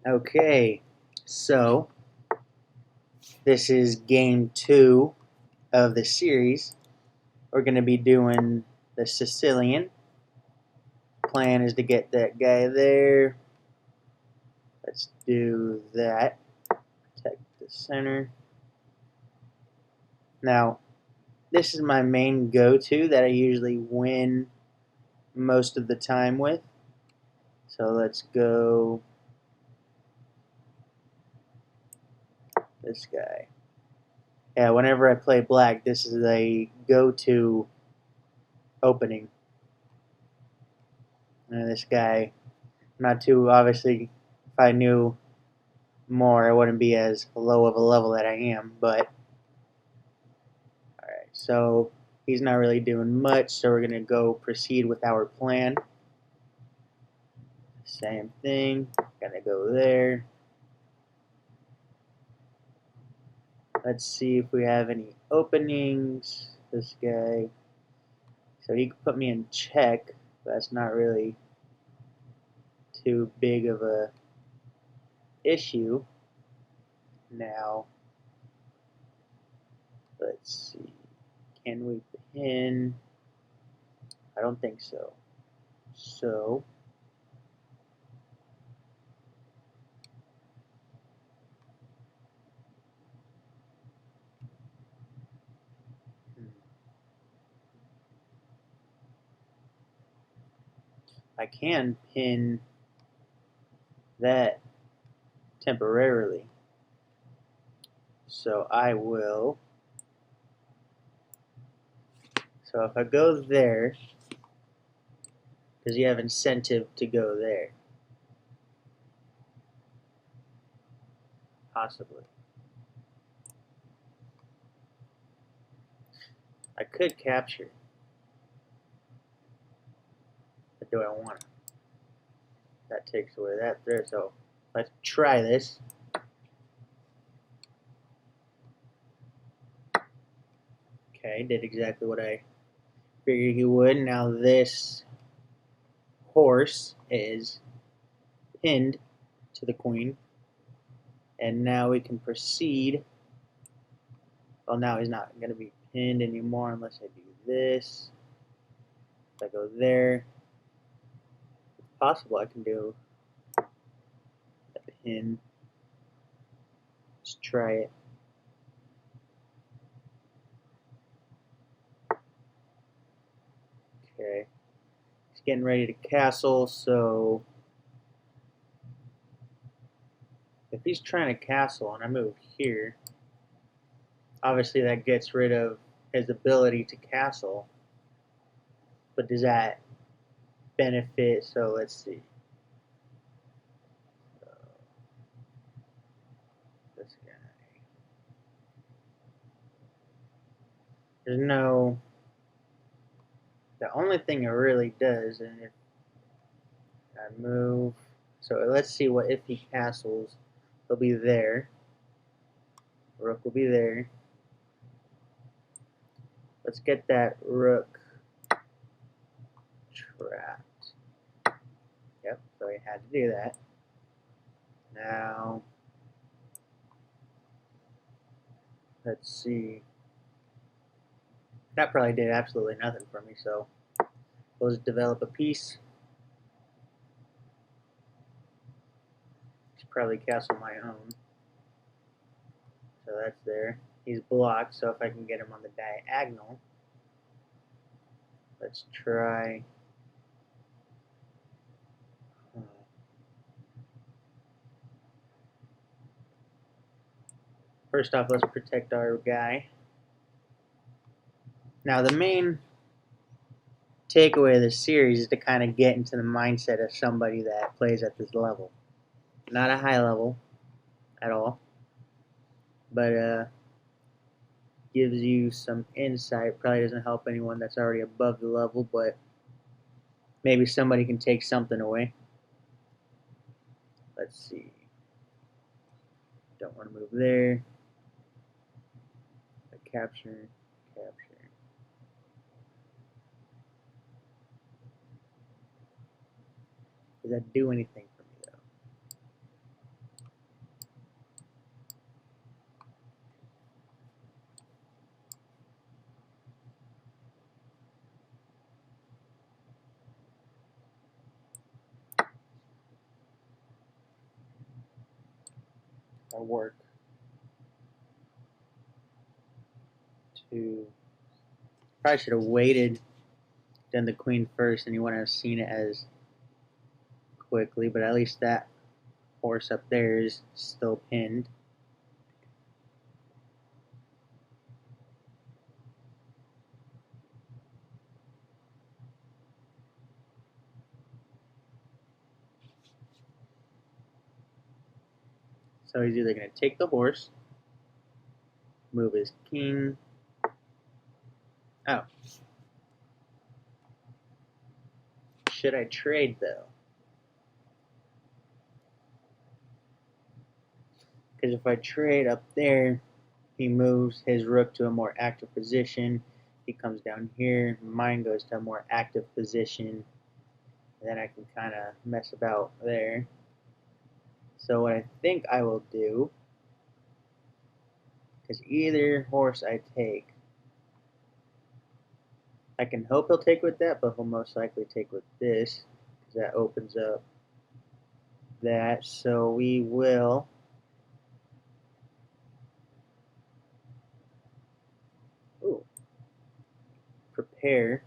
Okay, so this is game 2 of the series. We're going to be doing the Sicilian. Plan is to get that guy there. Let's do that. Protect the center. Now, this is my main go-to that I usually win most of the time with. So let's go this guy. Yeah, whenever I play black, this is a go-to opening. And this guy, not too obviously, if I knew more, I wouldn't be as low of a level that I am, but alright, so he's not really doing much, so we're gonna go proceed with our plan. Same thing, gonna go there. Let's see if we have any openings. This guy, so he could put me in check, but that's not really too big of a issue. Now, let's see, can we pin? I don't think so. So, I can pin that temporarily. So I will. So if I go there, does he have incentive to go there? Possibly. I could capture. But do I want to? That takes away that there. So let's try this. Okay, did exactly what I figured he would. Now this horse is pinned to the queen. And now we can proceed. Well, now he's not going to be pinned anymore unless I do this. If I go there, it's possible I can do a pin. Let's try it. Okay. He's getting ready to castle, so if he's trying to castle and I move here, obviously that gets rid of his ability to castle. But does that benefit? So let's see. This guy. There's no. The only thing it really does, and if I move, so let's see what if he castles, he'll be there. Rook will be there. Let's get that rook trapped. Yep, so he had to do that. Now, let's see. That probably did absolutely nothing for me, so we'll just develop a piece. Should probably castle my own. So that's there. He's blocked, so if I can get him on the diagonal, let's try. First off, let's protect our guy. Now, the main takeaway of this series is to kind of get into the mindset of somebody that plays at this level. Not a high level at all, but gives you some insight. Probably doesn't help anyone that's already above the level, but maybe somebody can take something away. Let's see. Don't want to move there. Capture. Does that do anything for me, though? our work to. Probably should have waited, done the queen first, and you wouldn't have seen it as quickly. But at least that horse up there is still pinned. So he's either going to take the horse, move his king. Oh. Should I trade, though? Because if I trade up there, he moves his rook to a more active position. He comes down here. Mine goes to a more active position. And then I can kind of mess about there. So what I think I will do, because either horse I take, I can hope he'll take with that, but he'll most likely take with this, because that opens up that. So we will prepare.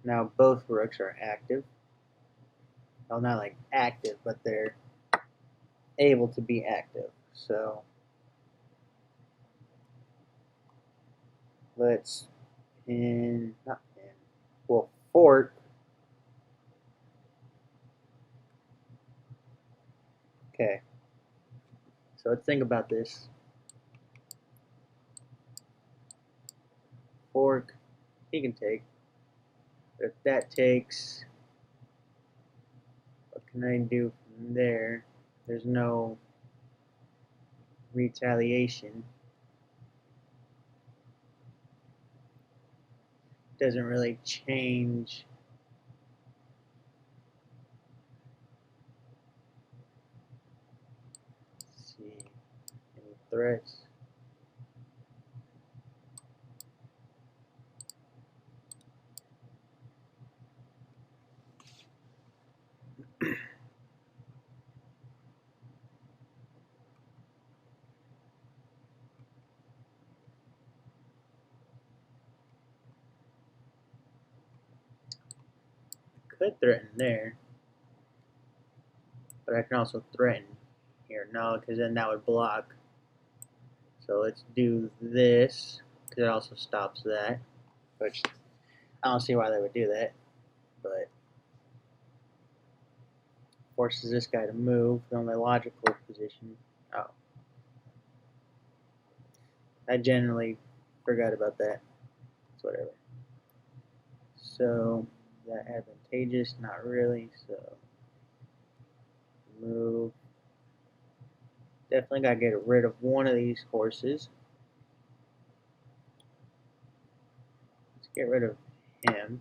Now both rooks are active. Well, not like active, but they're able to be active. So let's not pin, we'll fork. Okay. So let's think about this. Fork, he can take. But if that takes, what can I do from there? There's no retaliation. Doesn't really change. Let's see, any threats? Could threaten there, but I can also threaten here. No, because then that would block. So let's do this, because it also stops that, which I don't see why they would do that, but forces this guy to move, the only logical position. Oh. I generally forgot about that. It's whatever. So, is that advantageous? Not really, so move. Definitely gotta get rid of one of these horses. Let's get rid of him.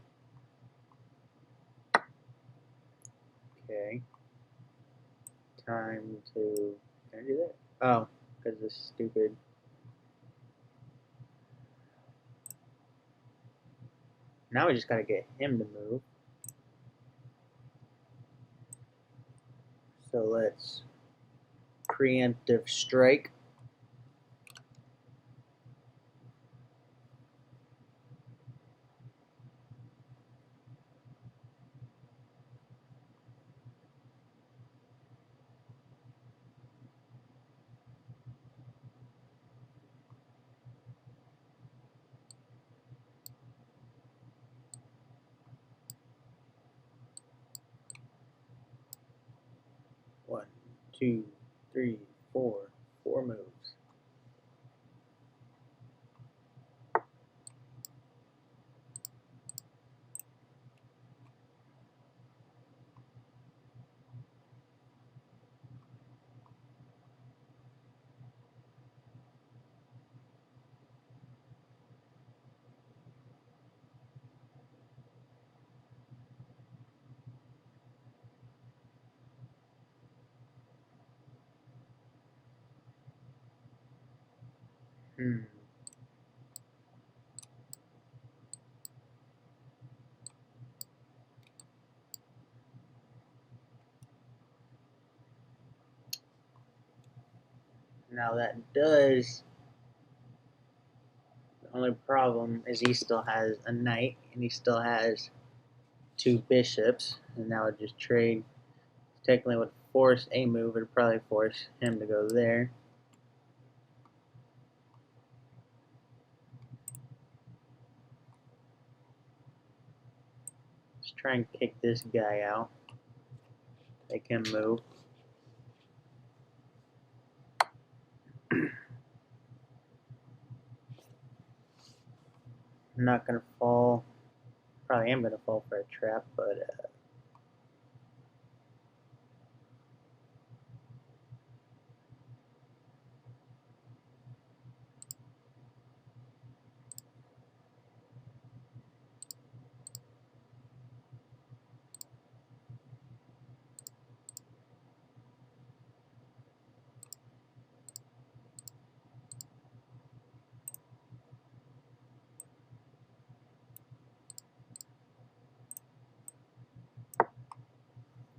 Okay. Time to. Can I do that? Oh, because this stupid. Now we just gotta get him to move. So let's preemptive strike. One, two, three, four. 4 moves. Hmm. Now that does. The only problem is he still has a knight and he still has two bishops, and that would just trade. Technically would force a move, it would probably force him to go there. Let's try and kick this guy out. Make him move. I'm not gonna fall. Probably am gonna fall for a trap, but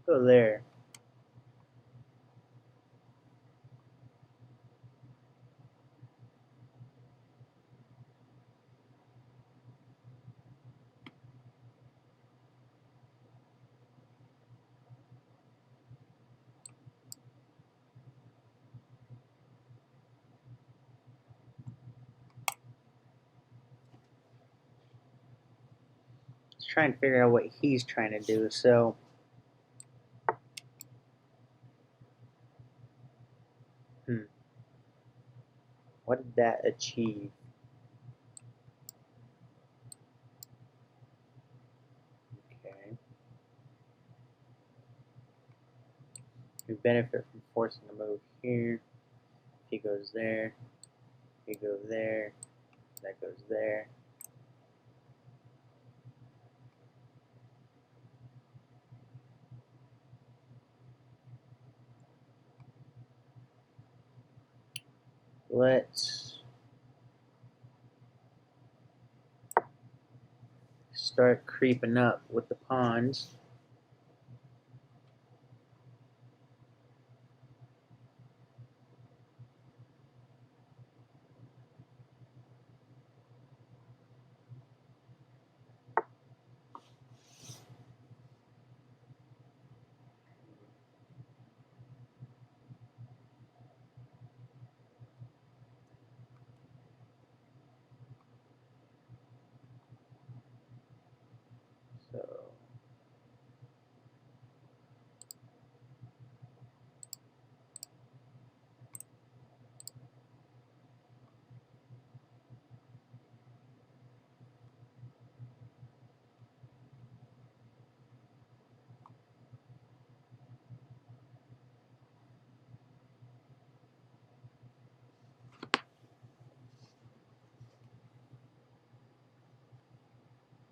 go there. Let's try and figure out what he's trying to do. So, what did that achieve? Okay. We benefit from forcing a move here. He goes there. He goes there. That goes there. Let's start creeping up with the pawns. So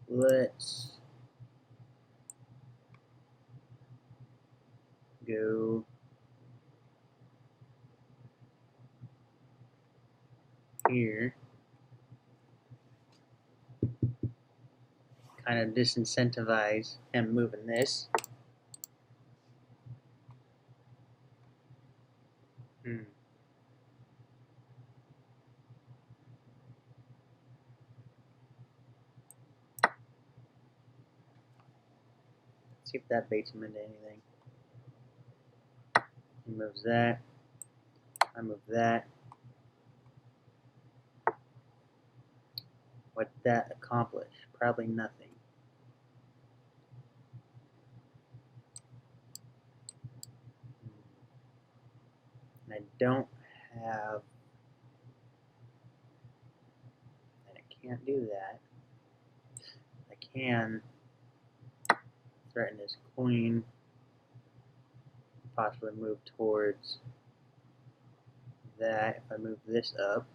let's go here. Kind of disincentivize him moving this. See if that baits him into anything. He moves that. I move that. What did that accomplish? Probably nothing. And I don't have... And I can't do that. I can threaten his queen. Possibly move towards that if I move this up.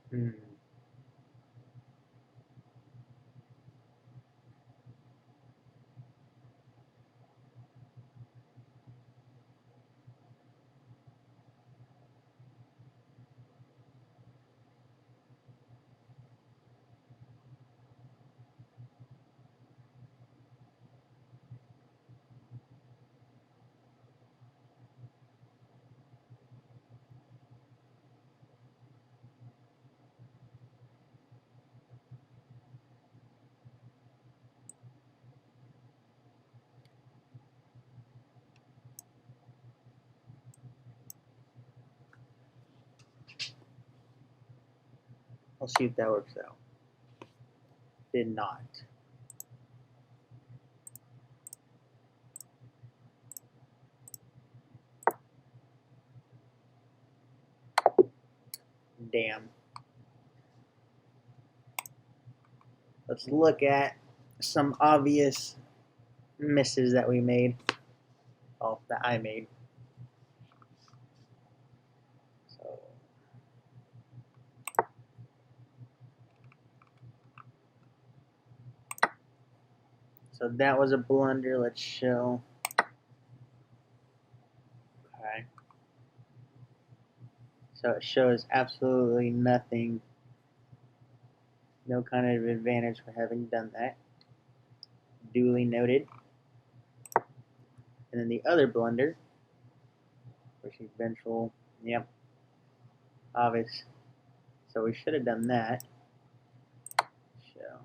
Hmm. I'll see if that works out. Did not. Damn. Let's look at some obvious misses that we made. Oh, that I made. So that was a blunder. Let's show. Okay. So it shows absolutely nothing. No kind of advantage for having done that. Duly noted. And then the other blunder, where she's vengeful. Yep. Obvious. So we should have done that. Show.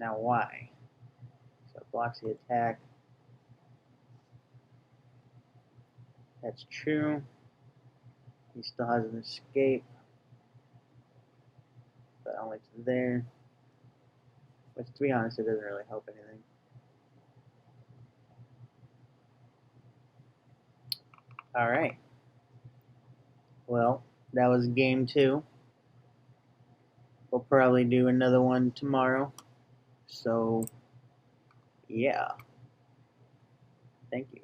Now why? So it blocks the attack. That's true. He still has an escape. But only to there. Which, to be honest, it doesn't really help anything. Alright. Well, that was game 2. We'll probably do another one tomorrow. So, yeah. Thank you.